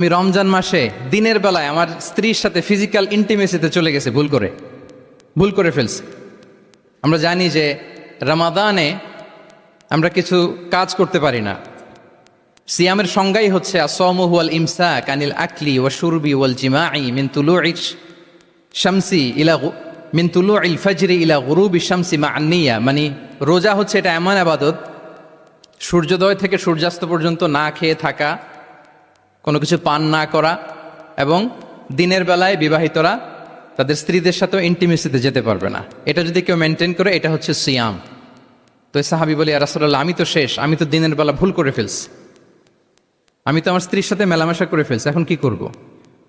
আমি রমজান মাসে দিনের বেলায় আমার স্ত্রীর সাথে ফিজিক্যাল ইন্টিমেসিতে চলে গেছে ভুল করে ফেলছি। আমরা জানি যে রমাদানে আমরা কিছু কাজ করতে পারি না। সিয়ামের সংজ্ঞাই হচ্ছে আসওমু হুয়াল ইমসাক আনিল আকলি ওয়া শুরবি ওয়াল জিমাই মিন তুলুইল ফজরি ইলা গুরুবি শামসি মা'আন নিয়া। মানে রোজা হচ্ছে এটা এমন ইবাদত, সূর্যোদয় থেকে সূর্যাস্ত পর্যন্ত না খেয়ে থাকা, কোনো কিছু পান না করা, এবং দিনের বেলায় বিবাহিতরা তাদের স্ত্রীদের সাথেও ইন্টিমেসিতে যেতে পারবে না। এটা যদি কেউ মেনটেন করে এটা হচ্ছে সিয়াম। তো সাহাবী বলি, ইয়া রাসূলুল্লাহ, আমি তো শেষ, আমি তো দিনের বেলা ভুল করে ফেলছি, আমি তো আমার স্ত্রীর সাথে মেলামেশা করে ফেলছি, এখন কি করব?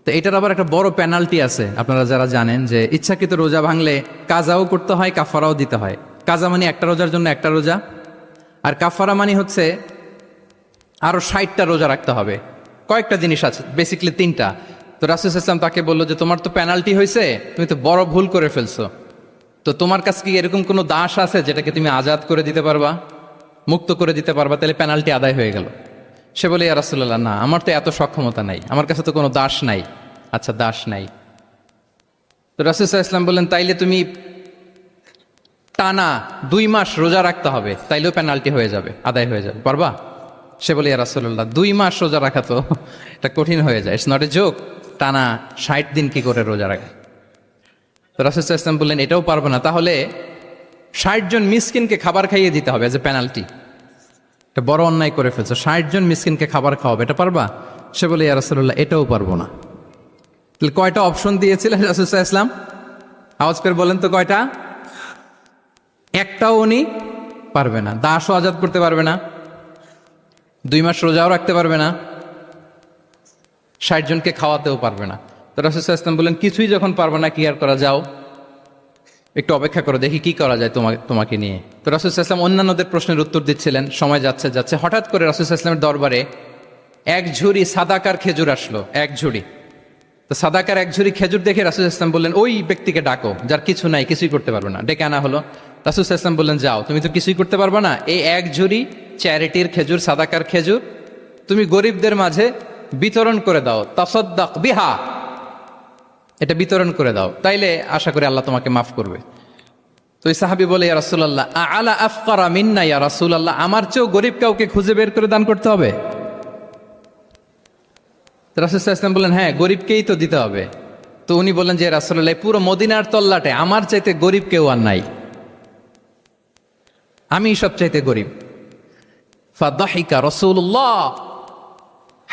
তো এটার আবার একটা বড় পেনাল্টি আছে। আপনারা যারা জানেন যে ইচ্ছাকৃত রোজা ভাঙলে কাজাও করতে হয়, কাফারাও দিতে হয়। কাজা মানে একটা রোজার জন্য একটা রোজা, আর কাফারা মানে হচ্ছে আরো 60টা রোজা রাখতে হবে। কয়েকটা জিনিস আছে, বেসিক্যালি 3টা। তো রাসূল সাল্লাল্লাহু আলাইহি ওয়াসাল্লাম তাকে বললো যে তোমার তো পেনাল্টি হয়েছে, তুমি তো বড় ভুল করে ফেলছো, তো তোমার কাছে কি এরকম কোনো দাস আছে যেটাকে তুমি আজাদ করে দিতে পারবা, মুক্ত করে দিতে পারবা, তাহলে পেনাল্টি আদায় হয়ে গেল। সে বলে, ইয়া রাসূলুল্লাহ, না, আমার তো এত সক্ষমতা নাই, আমার কাছে তো কোনো দাস নাই। আচ্ছা, দাস নাই। তো রাসূল সাল্লাল্লাহু আলাইহি ওয়াসাল্লাম বললেন, তাইলে তুমি টানা 2 মাস রোজা রাখতে হবে, তাইলেও পেনাল্টি হয়ে যাবে, আদায় হয়ে যাবে, পারবা? সে বলে, ইয়া রাসূলুল্লাহ, 2 মাস রোজা রাখা তো এটা কঠিন হয়ে যায়, ইটস নট এ জোক। টানা 60 দিন কি করে রোজা রাখে? তো রাসূল সাল্লাল্লাহু আলাইহি ওয়াসাল্লাম বললেন, এটাও পারবে না, তাহলে 60 জন মিসকিনকে খাবার খাইয়ে দিতে হবে এজ এ পেনাল্টি। এটা বড় অন্যায় করে ফেলছো, 60 জন মিসকিনকে খাবার খাওয়াবে, এটা পারবা? সে বলে, ইয়া রাসূলুল্লাহ, এটাও পারবো না। তাহলে কয়টা অপশন দিয়েছিলেন রাসূল সাল্লাল্লাহু আলাইহি ওয়াসাল্লাম? আওয়াজ করে বলেন তো কয়টা? একটাও উনি পারবে না। দাসও আজাদ করতে পারবে না, 2 মাস রোজাও রাখতে পারবে না, 60 জনকে খাওয়াতেও পারবে না। তো রাসূল সাল্লাল্লাহু আলাইহি ওয়াসাল্লাম বললেন, কিছুই যখন পারবে না, কি আর করা, যাও একটু অপেক্ষা করো, দেখি কি করা যায় তোমাকে নিয়ে। তো রাসূল সাল্লাল্লাহু আলাইহি ওয়াসাল্লাম অন্যান্যদের প্রশ্নের উত্তর দিচ্ছিলেন, সময় যাচ্ছে হঠাৎ করে রাসূল সাল্লাল্লাহু আলাইহি ওয়াসাল্লামের দরবারে 1 ঝুড়ি সাদাকার খেজুর আসলো, 1 ঝুড়ি। তো সাদাকার 1 ঝুড়ি খেজুর দেখে রাসূল সাল্লাল্লাহু আলাইহি ওয়াসাল্লাম বললেন, ওই ব্যক্তিকে ডাকো যার কিছু নাই, কিছুই করতে পারবে না। ডেকে আনা হলো। রাসূল সাল্লাল্লাহু আলাইহি ওয়াসাল্লাম বললেন, যাও, তুমি তো কিছুই করতে পারবে না, এই 1 ঝুড়ি চ্যারিটির খেজুর, সাদাকার খেজুর তুমি গরিবদের মাঝে বিতরণ করে দাও, তাসাদ্দাক বিহা, এটা বিতরণ করে দাও, তাইলে আশা করি আল্লাহ তোমাকে মাফ করবে। তো এই সাহাবী বলে, ইয়া রাসূলুল্লাহ, আলা আফকারা মিন্না ইয়া রাসূলুল্লাহ, আমার চেয়েও গরিব কাউকে খুঁজে বের করে দান করতে হবে? তো রাসূল সাল্লাল্লাহু আলাইহি ওয়াসাল্লাম বললেন, হ্যাঁ, গরিবকেই তো দিতে হবে। তো উনি বললেন যে, রাসূলুল্লাহ, পুরো মদিনার তল্লাটে আমার চাইতে গরিব কেউ আর নাই, আমি সবচাইতে গরিব। ফাদাহিকা রাসূলুল্লাহ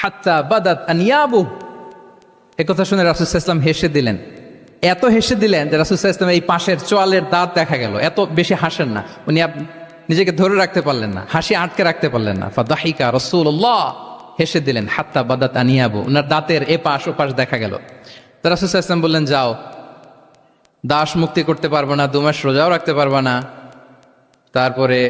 হাত্তা বাদাত আনিয়াবু। একথা শুনে রাসূল সাল্লাল্লাহু আলাইহি ওয়াসাল্লাম হেসে দিলেন, এত হেসে দিলেন যে রাসূল সাল্লাল্লাহু আলাইহি ওয়াসাল্লাম এই পাশের চোয়ালের দাঁত দেখা গেল। এত বেশি হাসেন না উনি, নিজেকে ধরে রাখতে পারলেন না, হাসি আটকে রাখতে পারলেন না। ফাদাহিকা রাসূলুল্লাহ, হেসে দিলেন, হাত্তা বাদাত আনিয়াবু, ওনার দাঁতের এপাশ ওপাশ দেখা গেল। তো রাসূল সাল্লাল্লাহু আলাইহি ওয়াসাল্লাম বললেন, যাও, দাস মুক্তি করতে পারবো না, 2 মাস রোজাও রাখতে পারবো না, তারপরে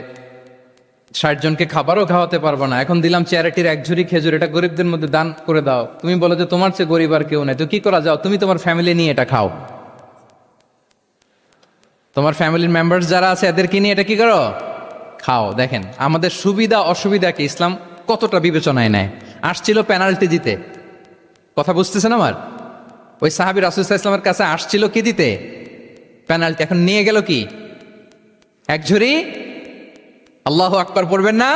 60 জনকে খাবারও খাওয়াতে পারবো না, এখন দিলাম চ্যারিটির 1 ঝুড়ি খেজুর, এটা গরিবদের মধ্যে দান করে দাও। তুমি বলো যে তোমার চেয়ে গরিব আর কেউ নাই, তো কি করা, যাও, তুমি তোমার ফ্যামিলি নিয়ে এটা খাও, তোমার ফ্যামিলির মেম্বার্স যারা আছে এদেরকে নিয়ে এটা কি করো, খাও। দেখেন আমাদের সুবিধা অসুবিধাকে ইসলাম কতটা বিবেচনায় নেয়। আসছিল পেনাল্টি দিতে, কথা বুঝতেছেন আমার? ওই সাহাবী রাসূল সাল্লাল্লাহু আলাইহি ওয়াসাল্লামের কাছে আসছিল কি দিতে, পেনাল্টি, এখন নিয়ে গেল কি, 1 ঝুড়ি। আল্লাহু আকবার পড়বেন না?